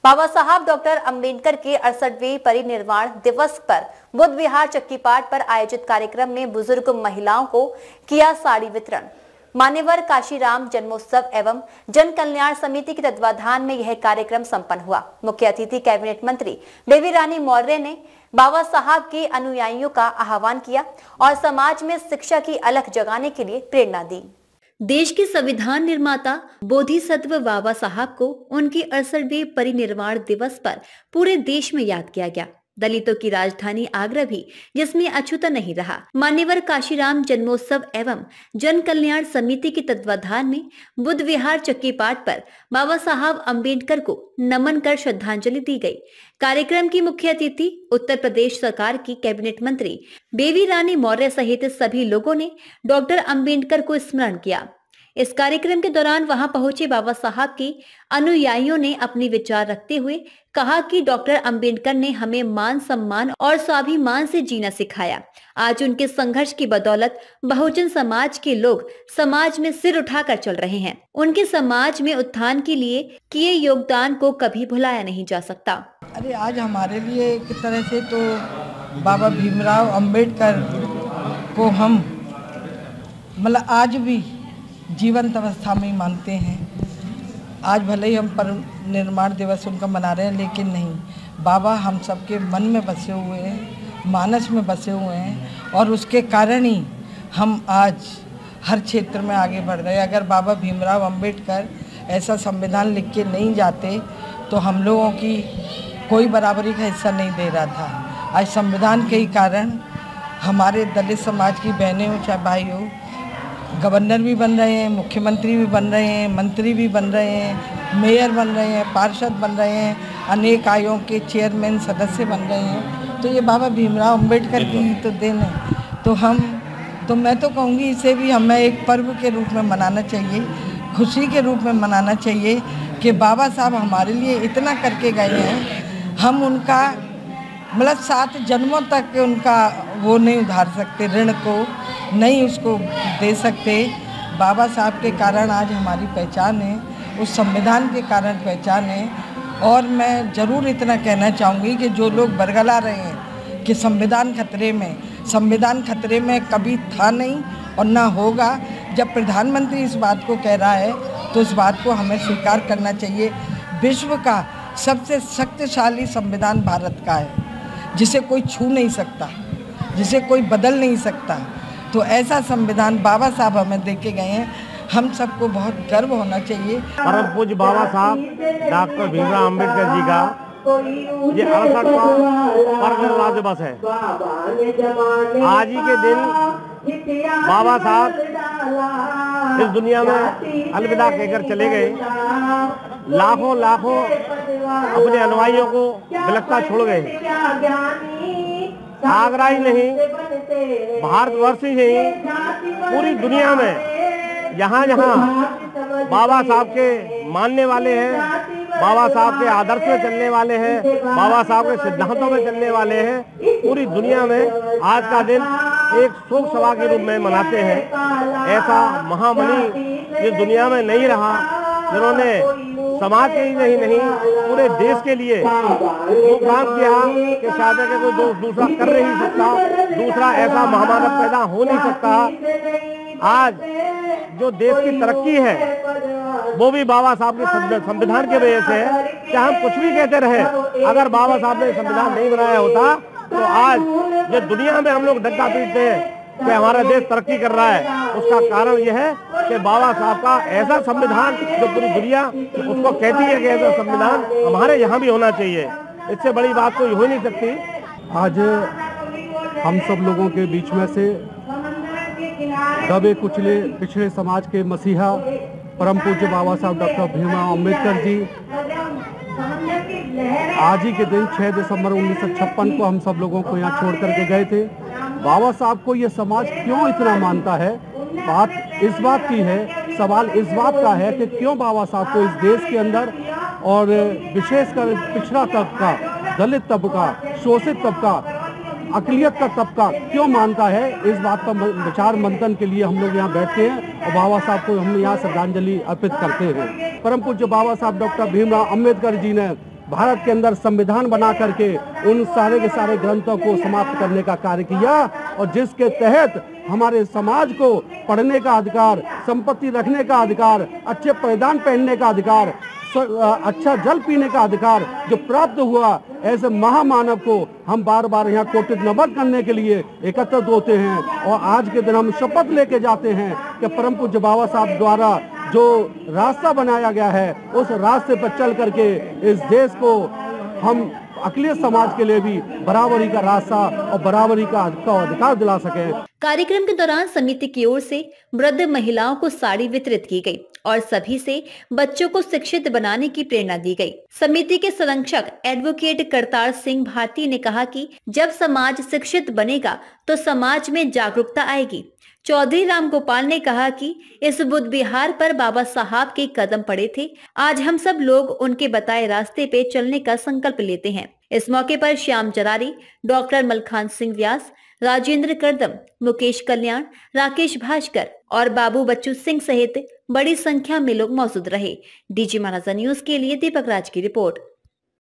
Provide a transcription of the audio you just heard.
बाबा साहब डॉक्टर अंबेडकर के 68वें परिनिर्वाण दिवस पर बुद्ध विहार चक्कीपाट पर आयोजित कार्यक्रम में बुजुर्ग महिलाओं को किया साड़ी वितरण। मान्यवर काशीराम जन्मोत्सव एवं जन कल्याण समिति के तत्वाधान में यह कार्यक्रम संपन्न हुआ। मुख्य अतिथि कैबिनेट मंत्री बेबी रानी मौर्य ने बाबा साहब के अनुयायियों का आह्वान किया और समाज में शिक्षा की अलख जगाने के लिए प्रेरणा दी। देश के संविधान निर्माता बोधिसत्व बाबा साहब को उनके 68वें परिनिर्वाण दिवस पर पूरे देश में याद किया गया। दलितों की राजधानी आगरा भी जिसमें अछूता नहीं रहा। मान्यवर काशीराम जन्मोत्सव एवं जन कल्याण समिति के तत्वाधान में बुद्ध विहार चक्कीपाट पर बाबा साहब अंबेडकर को नमन कर श्रद्धांजलि दी गई। कार्यक्रम की मुख्य अतिथि उत्तर प्रदेश सरकार की कैबिनेट मंत्री बेबी रानी मौर्य सहित सभी लोगों ने डॉक्टर अंबेडकर को स्मरण किया। इस कार्यक्रम के दौरान वहां पहुंचे बाबा साहब के अनुयायियों ने अपने विचार रखते हुए कहा कि डॉक्टर अंबेडकर ने हमें मान सम्मान और स्वाभिमान से जीना सिखाया। आज उनके संघर्ष की बदौलत बहुजन समाज के लोग समाज में सिर उठाकर चल रहे हैं। उनके समाज में उत्थान के लिए किए योगदान को कभी भुलाया नहीं जा सकता। अरे आज हमारे लिए एक तरह से तो बाबा भीमराव अंबेडकर को हम मतलब आज भी जीवंत अवस्था में ही मानते हैं। आज भले ही हम परिनिर्वाण दिवस उनका मना रहे हैं, लेकिन नहीं, बाबा हम सबके मन में बसे हुए हैं, मानस में बसे हुए हैं और उसके कारण ही हम आज हर क्षेत्र में आगे बढ़ रहे हैं। अगर बाबा भीमराव अंबेडकर ऐसा संविधान लिख के नहीं जाते तो हम लोगों की कोई बराबरी का हिस्सा नहीं दे रहा था। आज संविधान के ही कारण हमारे दलित समाज की बहनें हो चाहे भाई हो, गवर्नर भी बन रहे हैं, मुख्यमंत्री भी बन रहे हैं, मंत्री भी बन रहे हैं, मेयर बन रहे हैं, पार्षद बन रहे हैं, अनेक आयोगों के चेयरमैन सदस्य बन रहे हैं। तो ये बाबा भीमराव अंबेडकर की तो देन है। तो मैं तो कहूँगी इसे भी हमें एक पर्व के रूप में मनाना चाहिए, खुशी के रूप में मनाना चाहिए कि बाबा साहब हमारे लिए इतना करके गए हैं। हम उनका मतलब 7 जन्मों तक उनका वो नहीं उधार सकते, ऋण को नहीं उसको दे सकते। बाबा साहब के कारण आज हमारी पहचान है, उस संविधान के कारण पहचान है। और मैं ज़रूर इतना कहना चाहूँगी कि जो लोग बरगला रहे हैं कि संविधान खतरे में कभी था नहीं और ना होगा। जब प्रधानमंत्री इस बात को कह रहा है तो इस बात को हमें स्वीकार करना चाहिए। विश्व का सबसे शक्तिशाली संविधान भारत का है, जिसे कोई छू नहीं सकता, जिसे कोई बदल नहीं सकता। तो ऐसा संविधान बाबा साहब हमें देके गए हैं, हम सबको बहुत गर्व होना चाहिए। परम पूज्य बाबा साहब डॉक्टर भीमराव अंबेडकर जी का ये 68वां परिनिर्वाण दिवस है। आज ही के दिन बाबा साहब इस दुनिया में अलविदा कहकर चले गए। लाखों अपने अनुयायियों को बिलखता छोड़ गए। आगरा ही नहीं, भारतवर्ष ही नहीं, पूरी दुनिया में जहाँ बाबा साहब के मानने वाले हैं, बाबा साहब के आदर्श में चलने वाले हैं, बाबा साहब के सिद्धांतों में चलने वाले हैं, पूरी दुनिया में आज का दिन एक शोक सभा के रूप में मनाते हैं। ऐसा महामनी इस दुनिया में नहीं रहा जिन्होंने समाज के ही नहीं पूरे देश के लिए वो काम किया कि शायद के कोई दूसरा कर नहीं सकता, दूसरा ऐसा महामानव पैदा हो नहीं सकता। आज जो देश की तरक्की है वो भी बाबा साहब के संविधान की वजह से है। चाहे हम कुछ भी कहते रहे, अगर बाबा साहब ने संविधान नहीं बनाया होता तो आज ये दुनिया में हम लोग डंका पीटते हैं कि हमारा देश तरक्की कर रहा है। उसका कारण यह है कि बाबा साहब का ऐसा संविधान जो पूरी दुनिया उसको कहती है कि ऐसा संविधान हमारे यहाँ भी होना चाहिए। इससे बड़ी बात कोई हो नहीं सकती। आज हम सब लोगों के बीच में से दबे कुचले पिछड़े समाज के मसीहा परम पूज्य बाबा साहब डॉक्टर भीमराव अंबेडकर जी आज ही के दिन 6 दिसंबर 1956 को हम सब लोगों को यहाँ छोड़ करके गए थे। बाबा साहब को ये समाज क्यों इतना मानता है, बात इस बात की है, सवाल इस बात का है कि क्यों बाबा साहब को इस देश के अंदर और विशेषकर पिछड़ा तबका, दलित तबका, शोषित तबका, अकलियत का तबका क्यों मानता है। इस बात का विचार मंथन के लिए हम लोग यहाँ बैठते हैं और बाबा साहब को हम यहाँ श्रद्धांजलि अर्पित करते हैं। परम पूज्य बाबा साहब डॉक्टर भीमराव अंबेडकर जी ने भारत के अंदर संविधान बना करके उन सारे के सारे ग्रंथों को समाप्त करने का कार्य किया और जिसके तहत हमारे समाज को पढ़ने का अधिकार, संपत्ति रखने का अधिकार, अच्छे परिधान पहनने का अधिकार, अच्छा जल पीने का अधिकार जो प्राप्त हुआ, ऐसे महामानव को हम बार बार यहाँ कोटित नमन करने के लिए एकत्रित होते हैं और आज के दिन हम शपथ लेके जाते हैं कि परम पूज्य बाबा साहब द्वारा जो रास्ता बनाया गया है उस रास्ते पर चल करके इस देश को हम अखिलेश समाज के लिए भी बराबरी का रास्ता और बराबरी का अधिकार दिला सके। कार्यक्रम के दौरान समिति की ओर से वृद्ध महिलाओं को साड़ी वितरित की गई और सभी से बच्चों को शिक्षित बनाने की प्रेरणा दी गई। समिति के संरक्षक एडवोकेट करतार सिंह भारती ने कहा कि जब समाज शिक्षित बनेगा तो समाज में जागरूकता आएगी। चौधरी राम गोपाल ने कहा कि इस बुद्ध विहार पर बाबा साहब के कदम पड़े थे। आज हम सब लोग उनके बताए रास्ते पे चलने का संकल्प लेते हैं। इस मौके पर श्याम जरारी, डॉक्टर मलखान सिंह व्यास, राजेंद्र करदम, मुकेश कल्याण, राकेश भास्कर और बाबू बच्चू सिंह सहित बड़ी संख्या में लोग मौजूद रहे। डीजी महाराजा न्यूज के लिए दीपक राज की रिपोर्ट।